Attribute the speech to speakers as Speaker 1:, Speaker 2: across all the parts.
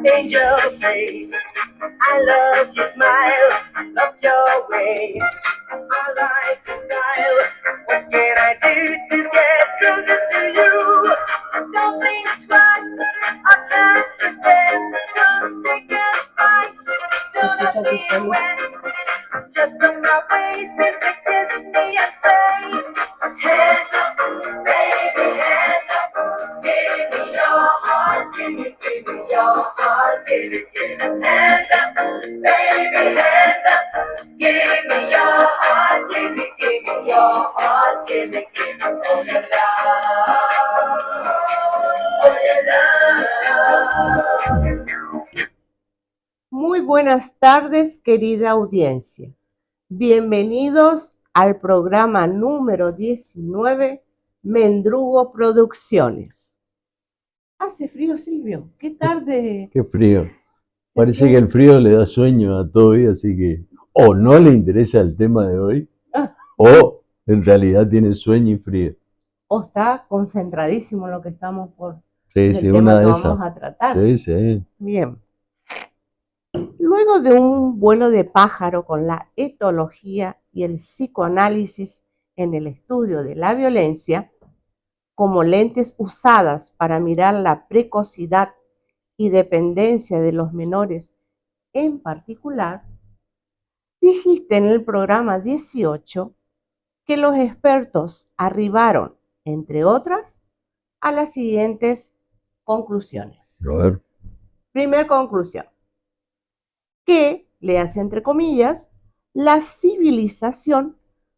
Speaker 1: Angel face, I love your smile, love your ways, I like your style. What can I do to get closer to you? Don't think twice, I learned today. Don't take advice, don't ask me when. Just look my way, simply kiss me and say, hands up, baby, hands up. Give me your heart, give me your heart, give me hands up, baby, hands up. Give me your heart, give me your heart, give me all your love, all your love. Muy buenas tardes, querida audiencia. Bienvenidos al programa número 19, Mendrugo Producciones. Hace frío, Silvio. ¿Qué tarde?
Speaker 2: Qué frío. Parece que el frío le da sueño a todo hoy, así que o no le interesa el tema de hoy, o en realidad tiene sueño y frío.
Speaker 1: O está concentradísimo en lo que estamos por
Speaker 2: Sí, sí, una de esas.
Speaker 1: Vamos a tratar.
Speaker 2: Sí, sí.
Speaker 1: Bien. Luego de un vuelo de pájaro con la etología y el psicoanálisis en el estudio de la violencia, como lentes usadas para mirar la precocidad y dependencia de los menores en particular, dijiste en el programa 18 que los expertos arribaron, entre otras, a las siguientes conclusiones.
Speaker 2: A ver.
Speaker 1: Primera conclusión, que, léase entre comillas, la civilización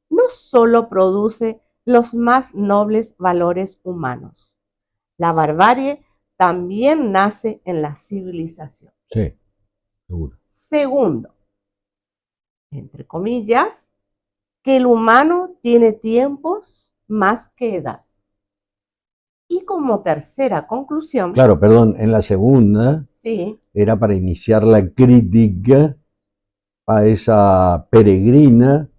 Speaker 1: no solo produce los más nobles valores humanos. La barbarie también nace en la civilización.
Speaker 2: Sí, seguro.
Speaker 1: Segundo, entre comillas, que el humano tiene tiempos más que edad. Y como tercera conclusión...
Speaker 2: Claro, perdón, en la segunda
Speaker 1: sí,
Speaker 2: era para iniciar la crítica a esa peregrina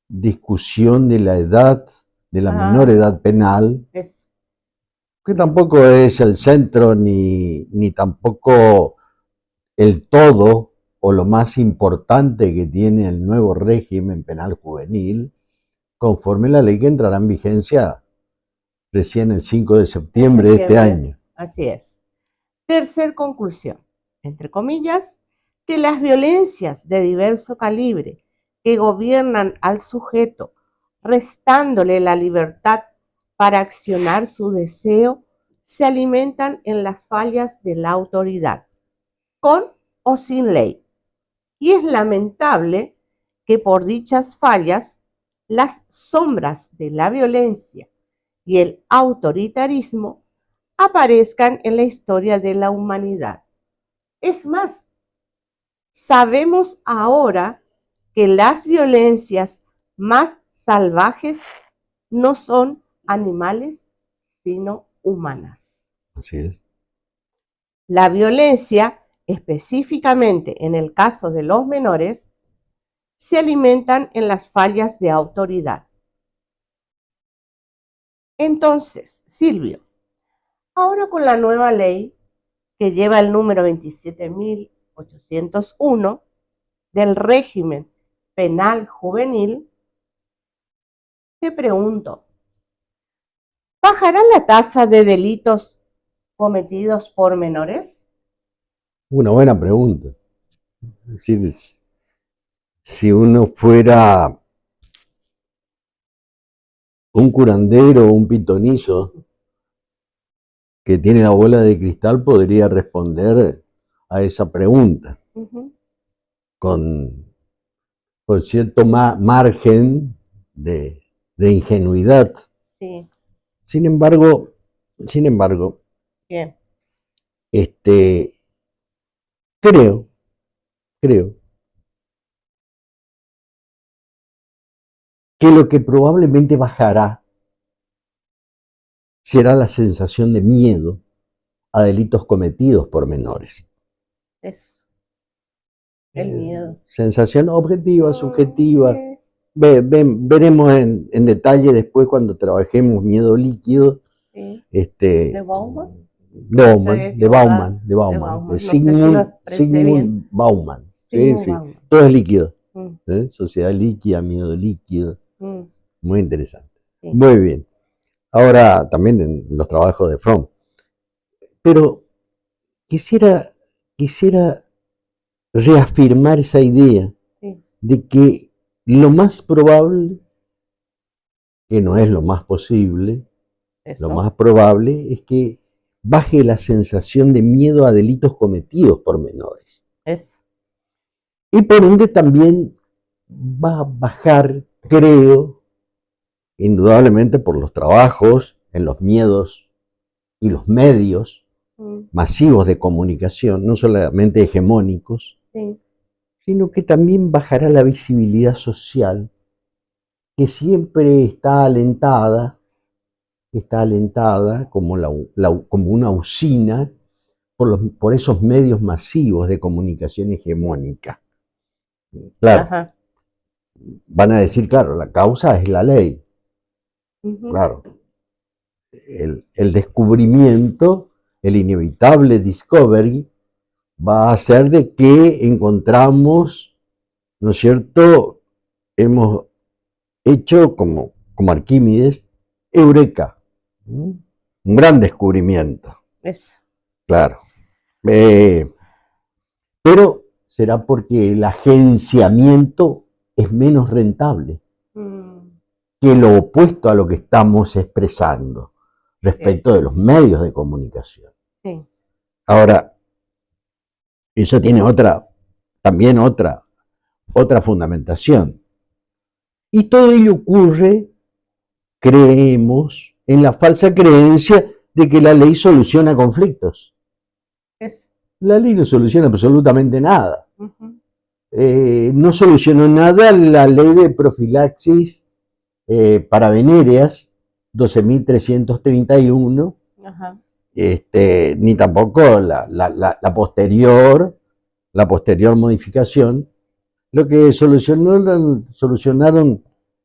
Speaker 2: discusión de la edad, de la menor edad penal, que tampoco es el centro ni tampoco el todo o lo más importante que tiene el nuevo régimen penal juvenil, conforme la ley que entrará en vigencia recién el 5 de septiembre de este año.
Speaker 1: Así es. Tercer conclusión, entre comillas, que las violencias de diverso calibre que gobiernan al sujeto, restándole la libertad para accionar su deseo, se alimentan en las fallas de la autoridad, con o sin ley. Y es lamentable que por dichas fallas, las sombras de la violencia y el autoritarismo aparezcan en la historia de la humanidad. Es más, sabemos ahora que las violencias más salvajes no son animales, sino humanas.
Speaker 2: Así es.
Speaker 1: La violencia, específicamente en el caso de los menores, se alimentan en las fallas de autoridad. Entonces, Silvio, ahora con la nueva ley que lleva el número 27.801 del régimen penal juvenil, te pregunto, ¿bajará la tasa de delitos cometidos por menores?
Speaker 2: Una buena pregunta. Es decir, si uno fuera un curandero o un pitonizo que tiene la bola de cristal, podría responder a esa pregunta con cierto margen de ingenuidad.
Speaker 1: Sí.
Speaker 2: Sin embargo,
Speaker 1: Bien.
Speaker 2: Creo que lo que probablemente bajará será la sensación de miedo a delitos cometidos por menores.
Speaker 1: Eso. El miedo.
Speaker 2: Sensación objetiva, subjetiva. Sí. Veremos en detalle después cuando trabajemos miedo líquido,
Speaker 1: Sí.
Speaker 2: De
Speaker 1: Bauman.
Speaker 2: De Bauman.
Speaker 1: No sé si lo expresé bien.
Speaker 2: Sigmund Bauman.
Speaker 1: Sigmund
Speaker 2: Sí.
Speaker 1: Bauman.
Speaker 2: Todo es líquido.
Speaker 1: Mm.
Speaker 2: Sociedad líquida, miedo líquido.
Speaker 1: Mm.
Speaker 2: Muy interesante.
Speaker 1: Sí.
Speaker 2: Muy bien. Ahora también en los trabajos de Fromm. Pero quisiera reafirmar esa idea de que lo más probable, que no es lo más posible, lo más probable es que baje la sensación de miedo a delitos cometidos por menores. Y por ende también va a bajar, creo, indudablemente por los trabajos en los miedos y los medios masivos de comunicación, no solamente hegemónicos, sino que también bajará la visibilidad social, que siempre está alentada como, como una usina por esos medios masivos de comunicación hegemónica. Claro, ajá, van a decir, claro, la causa es la ley. Claro, el descubrimiento, el inevitable discovery, va a hacer de que encontramos, ¿no es cierto?, hemos hecho como Arquímedes, eureka, un gran descubrimiento. Claro. Pero será porque el agenciamiento es menos rentable que lo opuesto a lo que estamos expresando respecto de los medios de comunicación. Ahora, eso tiene también otra fundamentación. Y todo ello ocurre, creemos, en la falsa creencia de que la ley soluciona conflictos. La ley no soluciona absolutamente nada. No solucionó nada la ley de profilaxis para venéreas, 12.331, ni tampoco la posterior modificación. Lo que solucionaron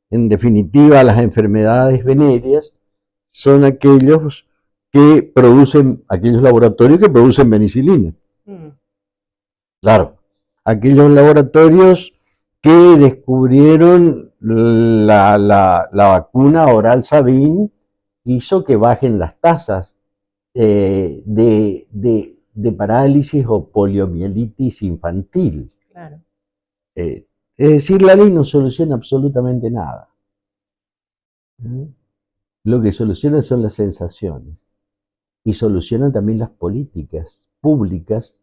Speaker 2: en definitiva las enfermedades venéreas son aquellos laboratorios que producen penicilina. Claro, aquellos laboratorios que descubrieron la vacuna oral Sabin hizo que bajen las tasas de parálisis o poliomielitis infantil. Claro. Es decir, la ley no soluciona absolutamente nada. Lo que soluciona son las sensaciones y solucionan también las políticas públicas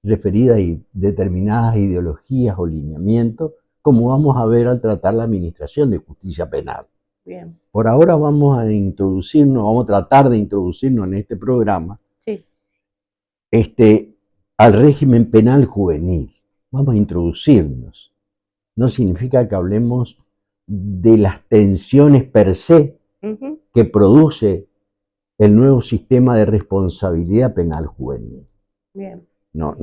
Speaker 2: referidas a determinadas ideologías o lineamientos, como vamos a ver al tratar la administración de justicia penal. Bien. Por ahora vamos a tratar de introducirnos en este programa al régimen penal juvenil. Vamos a introducirnos. No significa que hablemos de las tensiones per se que produce el nuevo sistema de responsabilidad penal juvenil. Bien. No.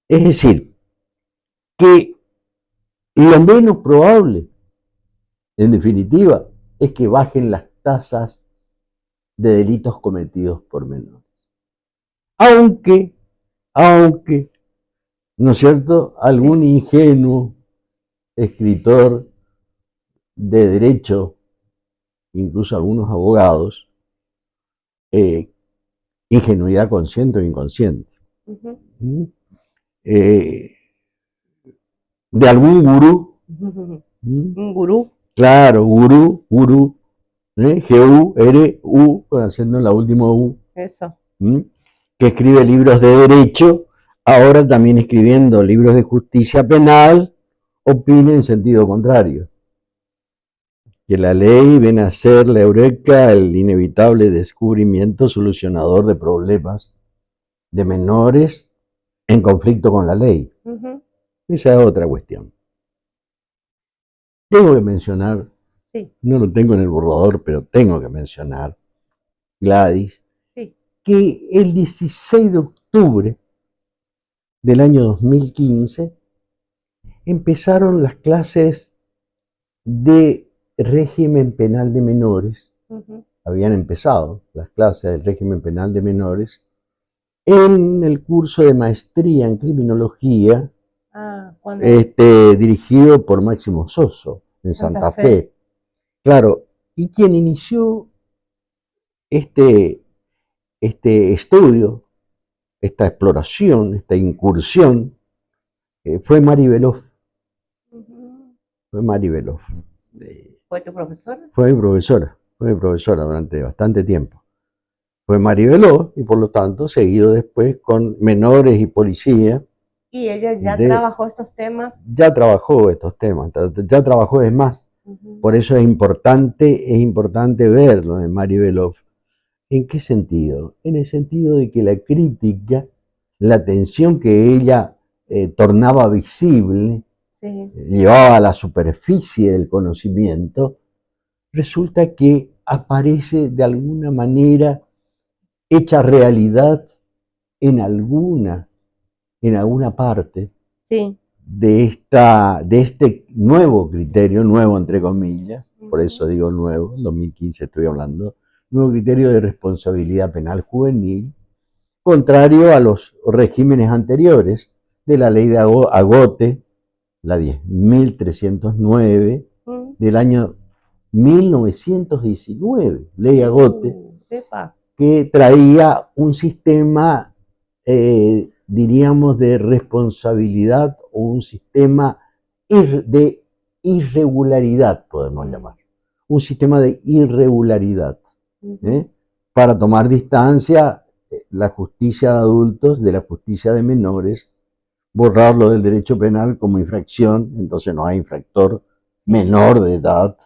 Speaker 2: Es decir, que lo menos probable, en definitiva, es que bajen las tasas de delitos cometidos por menores. Aunque, ¿no es cierto?, algún ingenuo escritor de derecho, incluso algunos abogados, ingenuidad consciente o inconsciente, de algún gurú. ¿Un gurú? Claro, gurú, G-U-R-U, con acento en la última U. Eso. Que escribe libros de derecho, ahora también escribiendo libros de justicia penal, opina en sentido contrario. Que la ley viene a ser la eureka, el inevitable descubrimiento solucionador de problemas de menores en conflicto con la ley. Esa es otra cuestión. Tengo que mencionar, no lo tengo en el borrador, pero tengo que mencionar, Gladys, que el 16 de octubre del año 2015 empezaron las clases de régimen penal de menores habían empezado las clases del régimen penal de menores en el curso de maestría en criminología, dirigido por Máximo Soso en Santa Fe. Claro, y quien inició este estudio, esta exploración, esta incursión, fue Mari Beloff. Fue Mari Beloff.
Speaker 1: ¿Fue tu profesora?
Speaker 2: Fue mi profesora durante bastante tiempo. Fue Mari Beloff y por lo tanto seguido después con menores y policía.
Speaker 1: ¿Y ella ya trabajó estos temas?
Speaker 2: Ya trabajó estos temas, ya trabajó, es más. Por eso es importante verlo de Mari Beloff. ¿En qué sentido? En el sentido de que la crítica, la tensión que ella tornaba visible, llevaba a la superficie del conocimiento, resulta que aparece de alguna manera hecha realidad en alguna parte de este nuevo criterio, nuevo entre comillas, por eso digo nuevo, 2015 estoy hablando, nuevo criterio de responsabilidad penal juvenil, contrario a los regímenes anteriores de la ley de Agote, la 10.309 del año 1919, ley Agote, que traía un sistema, diríamos, de responsabilidad o un sistema de irregularidad, podemos llamar, un sistema de irregularidad, para tomar distancia la justicia de adultos de la justicia de menores, borrarlo del derecho penal como infracción, entonces no hay infractor menor de edad,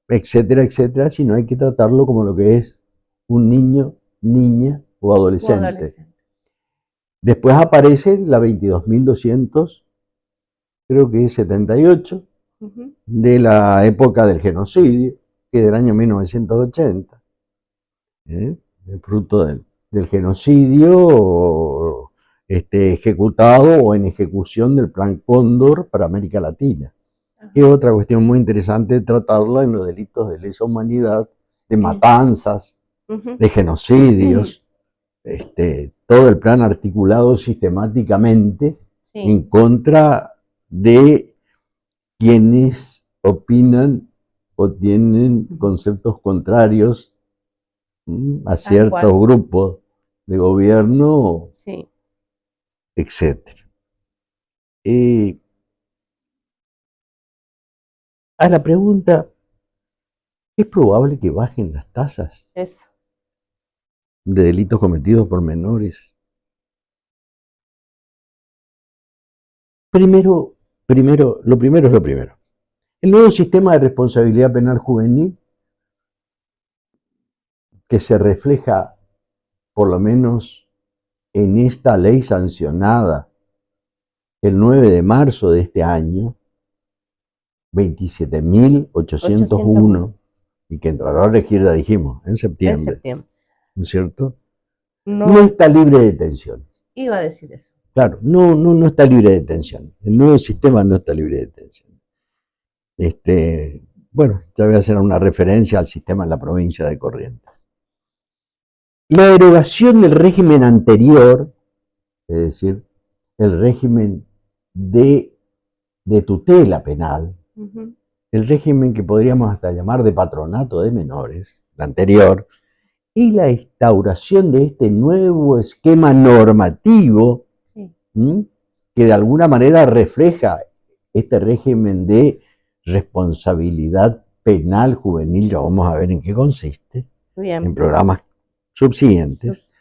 Speaker 2: etcétera, etcétera, sino hay que tratarlo como lo que es un niño, niña o adolescente. Después aparece la 22.200, creo que es 78, de la época del genocidio, que es del año 1980, el fruto del genocidio ejecutado o en ejecución del Plan Cóndor para América Latina. Es otra cuestión muy interesante tratarla en los delitos de lesa humanidad, de matanzas, de genocidios, todo el plan articulado sistemáticamente en contra de quienes opinan o tienen conceptos contrarios a ciertos grupos de gobierno, etcétera. A la pregunta, ¿es probable que bajen las tasas de delitos cometidos por menores? Lo primero es lo primero. El nuevo sistema de responsabilidad penal juvenil, que se refleja por lo menos en esta ley sancionada el 9 de marzo de este año, 27.801, y que entrará a regir, ya dijimos, en septiembre. ¿No es cierto? No está libre de tensiones.
Speaker 1: Iba a decir eso.
Speaker 2: Claro, no está libre de tensiones. El nuevo sistema no está libre de tensiones. Bueno, ya voy a hacer una referencia al sistema en la provincia de Corrientes. La derogación del régimen anterior, es decir, el régimen de tutela penal, el régimen que podríamos hasta llamar de patronato de menores, la anterior, y la instauración de este nuevo esquema normativo, que de alguna manera refleja este régimen de responsabilidad penal juvenil. Ya vamos a ver en qué consiste, en programas subsiguientes.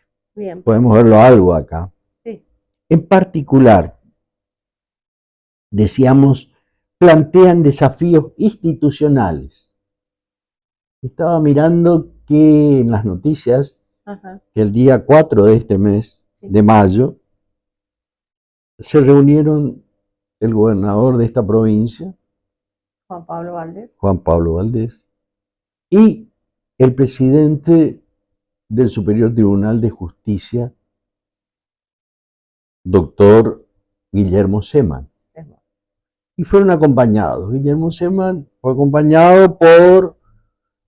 Speaker 2: Podemos verlo algo acá. En particular, decíamos, plantean desafíos institucionales. Estaba mirando que en las noticias, que el día 4 de este mes, de mayo, se reunieron el gobernador de esta provincia,
Speaker 1: Juan
Speaker 2: Pablo Valdés, y el presidente del Superior Tribunal de Justicia, doctor Guillermo Seman. Y fueron acompañados. Guillermo Seman fue acompañado por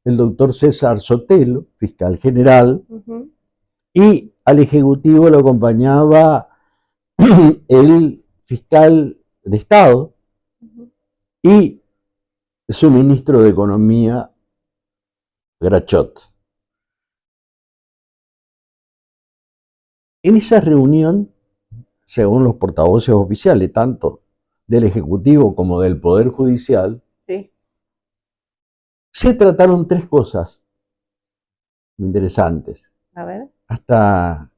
Speaker 2: el doctor César Sotelo, fiscal general,
Speaker 1: Ujú.
Speaker 2: y al Ejecutivo lo acompañaba el fiscal de Estado
Speaker 1: Ujú.
Speaker 2: y su ministro de Economía, Grachot. En esa reunión, según los portavoces oficiales, tanto del Ejecutivo como del Poder Judicial,
Speaker 1: Sí,
Speaker 2: se trataron tres cosas interesantes.
Speaker 1: a ver.
Speaker 2: Hasta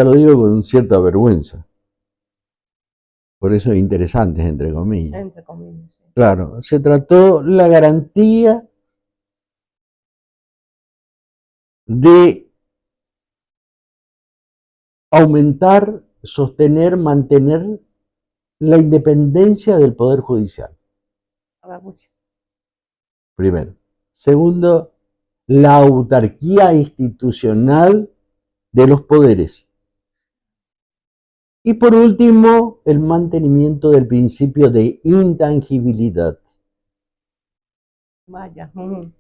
Speaker 2: lo digo con cierta vergüenza. Por eso interesantes, entre comillas.
Speaker 1: Entre comillas. Sí.
Speaker 2: Claro, se trató la garantía de aumentar, sostener, mantener la independencia del Poder Judicial,
Speaker 1: A ver, mucho.
Speaker 2: primero. Segundo, la autarquía institucional de los poderes. Y por último, el mantenimiento del principio de intangibilidad.
Speaker 1: Vaya. Ujú.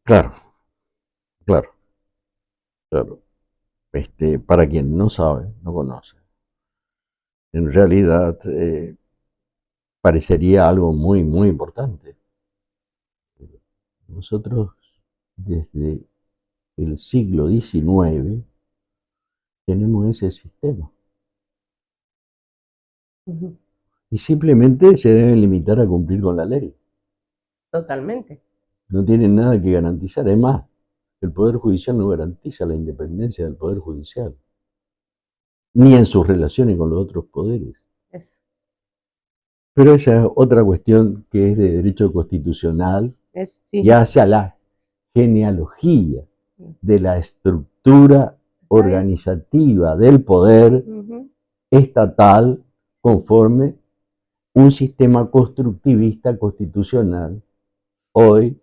Speaker 2: Claro, claro, claro. Para quien no sabe, no conoce, en realidad parecería algo muy, muy importante. Nosotros, desde el siglo XIX, tenemos ese sistema.
Speaker 1: Ujú.
Speaker 2: Y simplemente se deben limitar a cumplir con la ley.
Speaker 1: Totalmente.
Speaker 2: No tienen nada que garantizar. Además, el Poder Judicial no garantiza la independencia del Poder Judicial, ni en sus relaciones con los otros poderes.
Speaker 1: Eso.
Speaker 2: Pero esa es otra cuestión que es de derecho constitucional
Speaker 1: Sí.
Speaker 2: y hacia la genealogía
Speaker 1: Sí.
Speaker 2: de la estructura organizativa del poder
Speaker 1: Ujú.
Speaker 2: estatal conforme un sistema constructivista constitucional hoy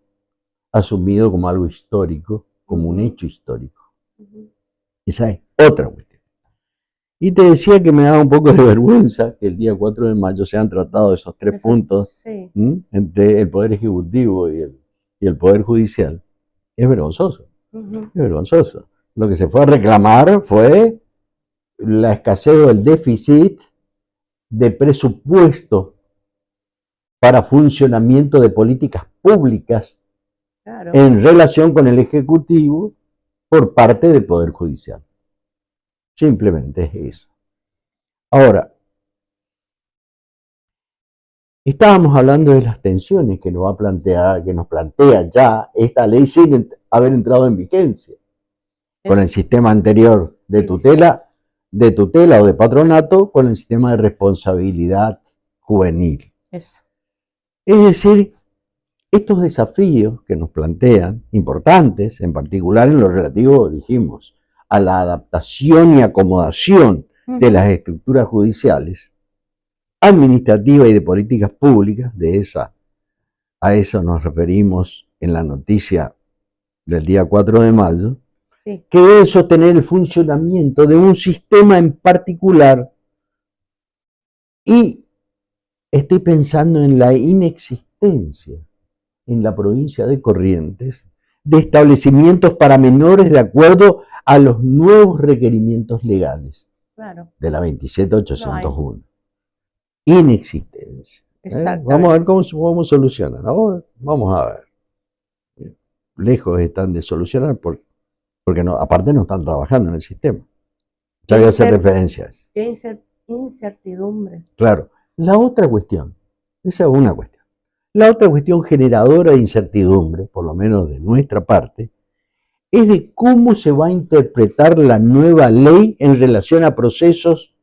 Speaker 2: asumido como algo histórico, como un hecho histórico.
Speaker 1: Ujú.
Speaker 2: Esa es otra cuestión. Y te decía que me daba un poco de vergüenza que el día 4 de mayo se han tratado esos tres puntos
Speaker 1: Sí.
Speaker 2: entre el Poder Ejecutivo y el Poder Judicial. Es vergonzoso,
Speaker 1: Ujú.
Speaker 2: es vergonzoso. Lo que se fue a reclamar fue la escasez o el déficit de presupuesto para funcionamiento de políticas públicas
Speaker 1: Claro.
Speaker 2: en relación con el Ejecutivo por parte del Poder Judicial. Simplemente es eso. Ahora, estábamos hablando de las tensiones que nos plantea ya esta ley sin haber entrado en vigencia con el sistema anterior de tutela o de patronato, con el sistema de responsabilidad juvenil.
Speaker 1: Eso.
Speaker 2: Es decir, estos desafíos que nos plantean, importantes, en particular en lo relativo, dijimos, a la adaptación y acomodación de las estructuras judiciales, administrativas y de políticas públicas, a eso nos referimos en la noticia del día 4 de mayo, que debe sostener el funcionamiento de un sistema en particular, y estoy pensando en la inexistencia en la provincia de Corrientes de establecimientos para menores de acuerdo a los nuevos requerimientos legales de la 27801. Inexistencia. Vamos a ver cómo solucionan. Vamos a ver. Lejos están de solucionar porque no, aparte no están trabajando en el sistema. Ya voy a hacer referencia a eso.
Speaker 1: Qué incertidumbre.
Speaker 2: Claro. La otra cuestión, esa es una cuestión. La otra cuestión generadora de incertidumbre, por lo menos de nuestra parte, es de cómo se va a interpretar la nueva ley en relación a procesos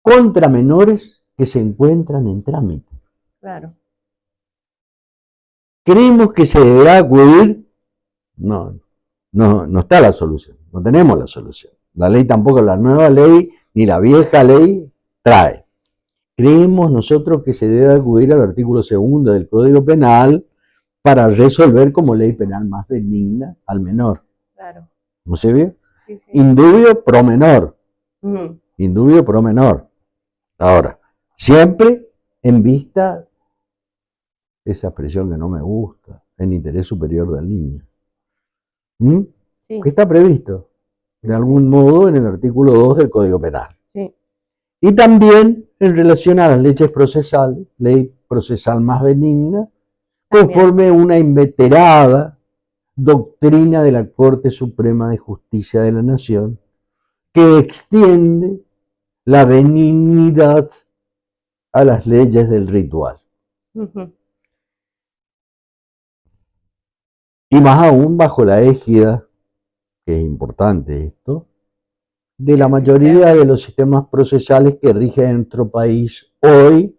Speaker 2: contra menores que se encuentran en trámite.
Speaker 1: Claro.
Speaker 2: ¿Creemos que se deberá acudir? No está la solución, no tenemos la solución. La ley tampoco, la nueva ley, ni la vieja ley trae. Creemos nosotros que se debe acudir al artículo 2 del Código Penal para resolver como ley penal más benigna al menor.
Speaker 1: Claro.
Speaker 2: ¿No se ve?
Speaker 1: Sí.
Speaker 2: Indubio pro menor. Indubio pro menor. Ahora, siempre en vista esa expresión que no me gusta, en interés superior del niño. ¿Mm?
Speaker 1: Sí.
Speaker 2: Que está previsto, de algún modo, en el artículo 2 del Código Penal.
Speaker 1: Sí.
Speaker 2: Y también en relación a las leyes procesales, ley procesal más benigna, conforme una inveterada doctrina de la Corte Suprema de Justicia de la Nación, que extiende la benignidad a las leyes del ritual. Y más aún bajo la égida, que es importante esto, de la mayoría de los sistemas procesales que rigen en nuestro país hoy,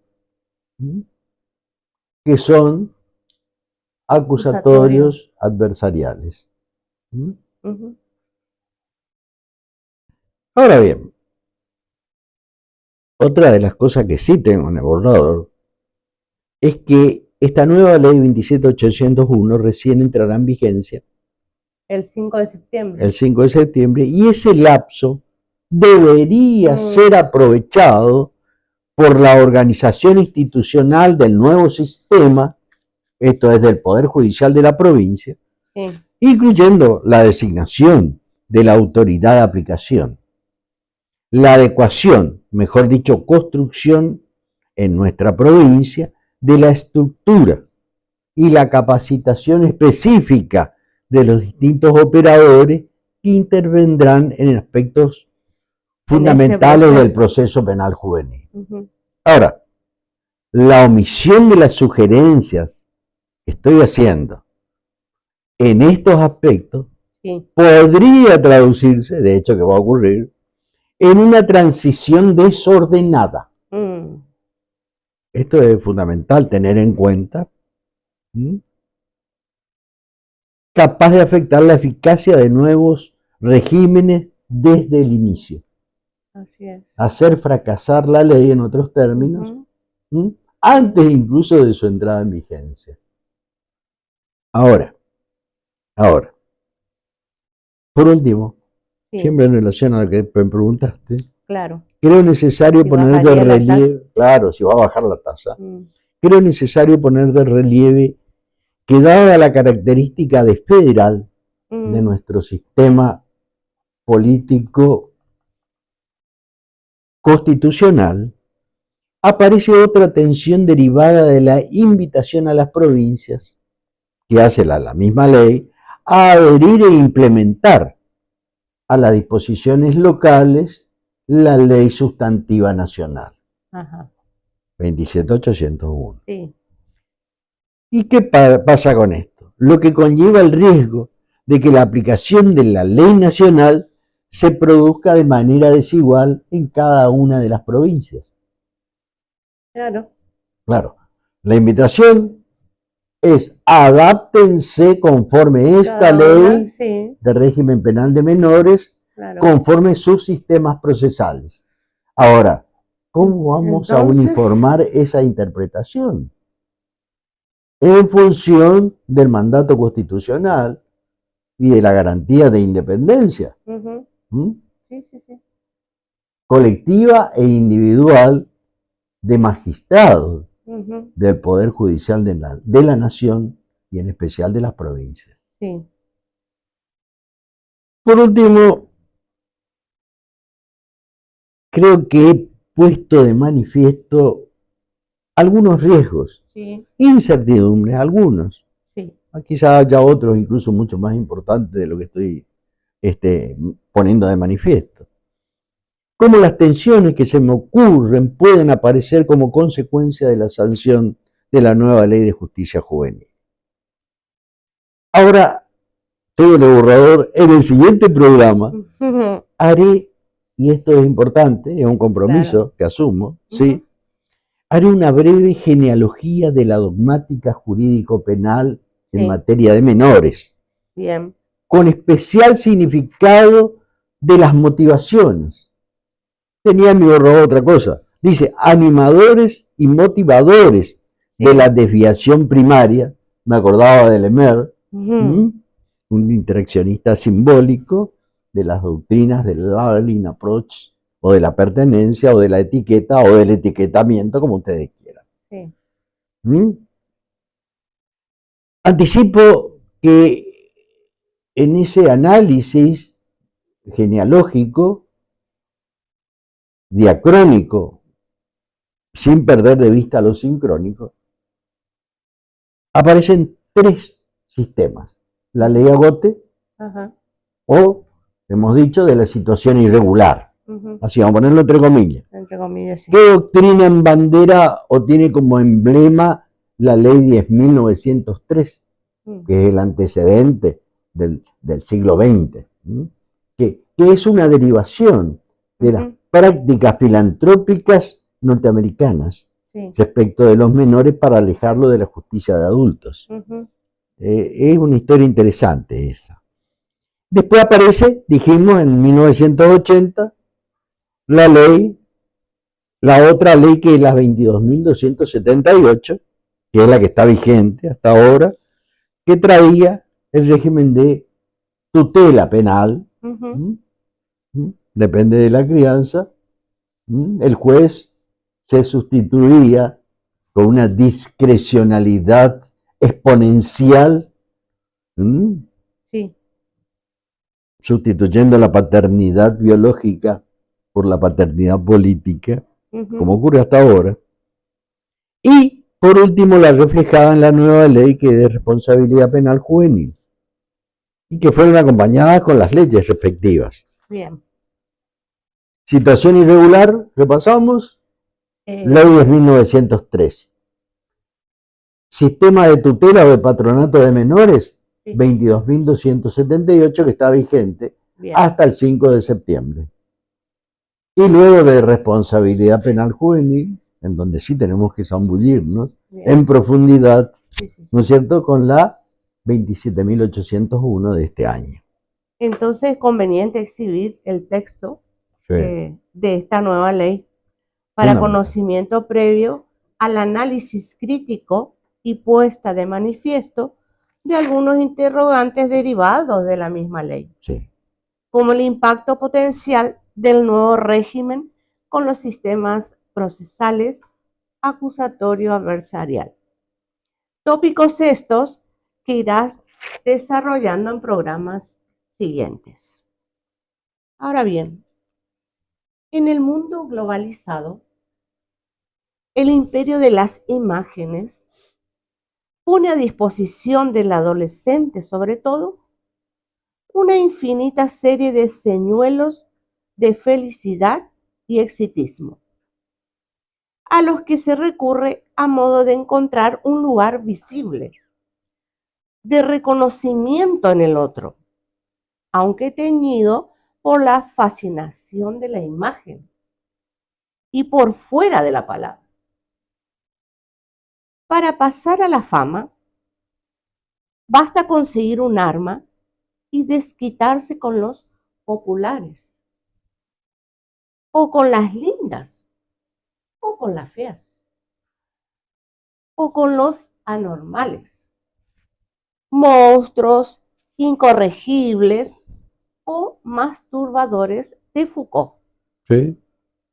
Speaker 2: que son acusatorios adversariales. Ahora bien, otra de las cosas que sí tengo en el borrador es que esta nueva ley 27801 recién entrará en vigencia
Speaker 1: el 5 de septiembre.
Speaker 2: El 5 de septiembre, y ese lapso debería ser aprovechado por la organización institucional del nuevo sistema, esto es del Poder Judicial de la provincia, incluyendo la designación de la autoridad de aplicación, la adecuación, mejor dicho, construcción en nuestra provincia de la estructura y la capacitación específica de los distintos operadores que intervendrán en aspectos fundamentales del proceso penal juvenil. Ahora, la omisión de las sugerencias que estoy haciendo en estos aspectos podría traducirse, de hecho que va a ocurrir, en una transición desordenada. Esto es fundamental tener en cuenta, capaz de afectar la eficacia de nuevos regímenes desde el inicio.
Speaker 1: Así es.
Speaker 2: Hacer fracasar la ley, en otros términos, antes incluso de su entrada en vigencia. Ahora, por último, siempre en relación a lo que me preguntaste, creo necesario poner de relieve, claro, si va a bajar la tasa, creo necesario poner de relieve que dada la característica de federal de nuestro sistema político constitucional, aparece otra tensión derivada de la invitación a las provincias, que hace la misma ley, a adherir e implementar a las disposiciones locales la ley sustantiva nacional. 27801.
Speaker 1: Sí.
Speaker 2: ¿Y qué pasa con esto? Lo que conlleva el riesgo de que la aplicación de la ley nacional se produzca de manera desigual en cada una de las provincias.
Speaker 1: Claro.
Speaker 2: La invitación es adáptense conforme esta ley de régimen penal de menores, conforme sus sistemas procesales. Ahora, ¿cómo vamos a uniformar esa interpretación? En función del mandato constitucional y de la garantía de independencia. Colectiva e individual de magistrados del Poder Judicial de la Nación y en especial de las provincias. Por último, creo que he puesto de manifiesto algunos riesgos, incertidumbres, algunos. Quizá haya otros incluso mucho más importantes de lo que estoy poniendo de manifiesto. Cómo las tensiones que se me ocurren pueden aparecer como consecuencia de la sanción de la nueva Ley de Justicia Juvenil. Ahora, todo el borrador, en el siguiente programa, haré, y esto es importante, es un compromiso que asumo, haré una breve genealogía de la dogmática jurídico-penal en materia de menores. Con especial significado de las motivaciones. Tenía en mi borrador otra cosa. Dice, animadores y motivadores de la desviación primaria. Me acordaba de Lemer, un interaccionista simbólico de las doctrinas del labeling approach, o de la pertenencia, o de la etiqueta, o del etiquetamiento, como ustedes quieran. Anticipo que en ese análisis genealógico, diacrónico, sin perder de vista lo sincrónico, aparecen tres sistemas. La ley Agote, o, hemos dicho, de la situación irregular. Así, vamos a ponerlo entre comillas.
Speaker 1: Entre comillas, sí.
Speaker 2: ¿Qué doctrina en bandera o tiene como emblema la ley 10.903, que es el antecedente del siglo XX? Que es una derivación de las prácticas filantrópicas norteamericanas respecto de los menores para alejarlo de la justicia de adultos. Es una historia interesante esa. Después aparece, dijimos, en 1980, la otra ley que es la 22.278, que es la que está vigente hasta ahora, que traía el régimen de tutela penal. Depende de la crianza. El juez se sustituía con una discrecionalidad exponencial, sustituyendo la paternidad biológica por la paternidad política, como ocurre hasta ahora. Y, por último, la reflejada en la nueva ley que es de responsabilidad penal juvenil, y que fueron acompañadas con las leyes respectivas.
Speaker 1: Bien.
Speaker 2: Situación irregular, repasamos. Ley 10.903. Sistema de tutela o de patronato de menores, 22.278, que está vigente hasta el 5 de septiembre. Y luego de responsabilidad penal juvenil, en donde sí tenemos que zambullirnos en profundidad, ¿no es cierto?, con la 27.801 de este año.
Speaker 1: Entonces es conveniente exhibir el texto de esta nueva ley para conocimiento previo al análisis crítico y puesta de manifiesto de algunos interrogantes derivados de la misma ley, como el impacto potencial del nuevo régimen con los sistemas procesales acusatorio adversarial. Tópicos estos que irás desarrollando en programas siguientes. Ahora bien, en el mundo globalizado, el imperio de las imágenes pone a disposición del adolescente, sobre todo, una infinita serie de señuelos de felicidad y exitismo, a los que se recurre a modo de encontrar un lugar visible, de reconocimiento en el otro, aunque teñido por la fascinación de la imagen y por fuera de la palabra. Para pasar a la fama, basta conseguir un arma y desquitarse con los populares, o con las lindas, o con las feas, o con los anormales, monstruos incorregibles o masturbadores de Foucault.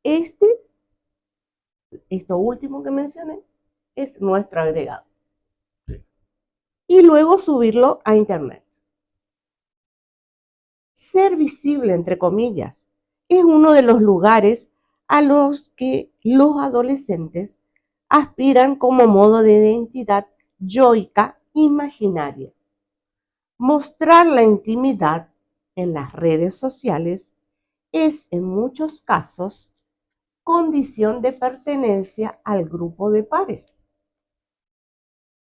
Speaker 1: Esto último que mencioné es nuestro agregado. Y luego subirlo a internet. Ser visible, entre comillas, es uno de los lugares a los que los adolescentes aspiran como modo de identidad yoica imaginaria. Mostrar la intimidad en las redes sociales es, en muchos casos, condición de pertenencia al grupo de pares.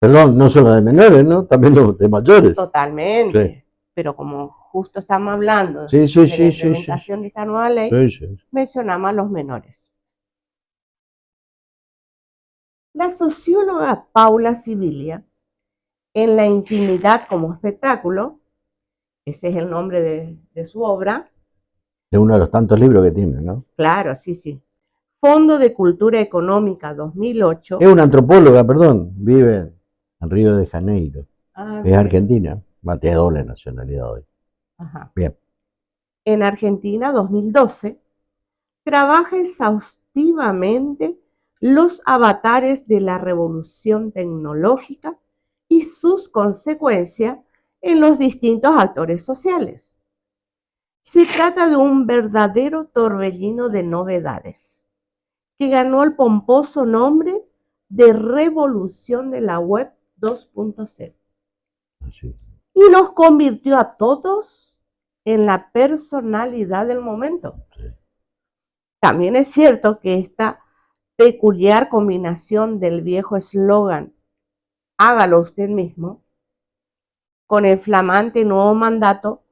Speaker 2: Perdón, no solo de menores, ¿no? También de mayores.
Speaker 1: Totalmente. Pero como justo estamos hablando de la implementación de esta nueva ley, mencionamos a los menores. La socióloga Paula Sibilia, en La intimidad como espectáculo, ese es el nombre de su obra.
Speaker 2: De uno de los tantos libros que tiene, ¿no?
Speaker 1: Claro, sí. Fondo de Cultura Económica 2008.
Speaker 2: Es una antropóloga, perdón, vive en Río de Janeiro. Es argentina, tiene doble nacionalidad hoy. Bien.
Speaker 1: En Argentina 2012, trabaja exhaustivamente los avatares de la revolución tecnológica y sus consecuencias en los distintos actores sociales. Se trata de un verdadero torbellino de novedades que ganó el pomposo nombre de Revolución de la Web 2.0 y nos convirtió a todos en la personalidad del momento. También es cierto que esta peculiar combinación del viejo eslogan "hágalo usted mismo" con el flamante nuevo mandato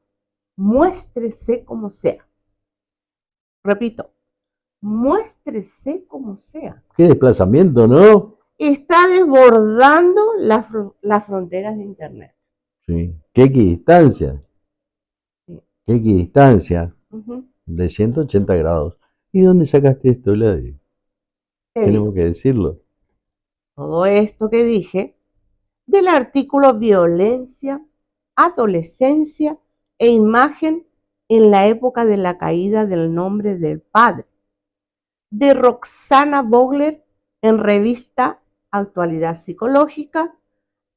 Speaker 1: "muéstrese como sea". Repito, muéstrese como sea.
Speaker 2: Qué desplazamiento, ¿no?
Speaker 1: Está desbordando las fronteras de Internet.
Speaker 2: Sí. Qué equidistancia.
Speaker 1: Sí.
Speaker 2: Qué equidistancia.
Speaker 1: Uh-huh.
Speaker 2: De 180 grados. ¿Y dónde sacaste esto, Vladi? Tenemos que decirlo.
Speaker 1: Todo esto que dije del artículo Violencia, Adolescencia e Imagen en la época de la caída del nombre del padre, de Roxana Vogler en revista Actualidad Psicológica,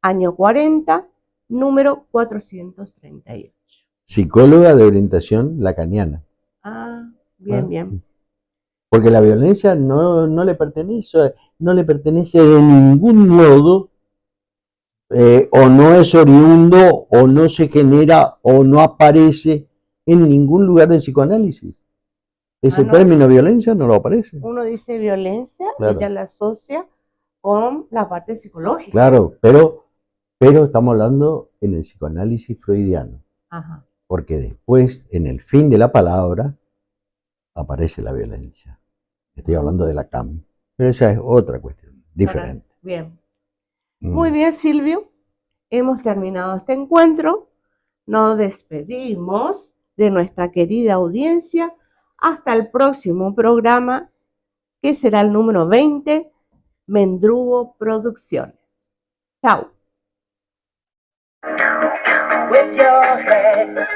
Speaker 1: año 40, número 438.
Speaker 2: Psicóloga de orientación lacaniana.
Speaker 1: Ah, bien, bien.
Speaker 2: Porque la violencia no le pertenece de ningún modo, o no es oriundo, o no se genera, o no aparece en ningún lugar del psicoanálisis. Ese término violencia no lo aparece.
Speaker 1: Uno dice violencia, claro. Ella la asocia con la parte psicológica.
Speaker 2: Claro, pero estamos hablando en el psicoanálisis freudiano.
Speaker 1: Ajá.
Speaker 2: Porque después, en el fin de la palabra, aparece la violencia. Estoy hablando de Lacan. Pero esa es otra cuestión, diferente.
Speaker 1: Bien. Muy bien, Silvio. Hemos terminado este encuentro. Nos despedimos de nuestra querida audiencia hasta el próximo programa, que será el número 20, Mendrugo Producciones. Chao. With your head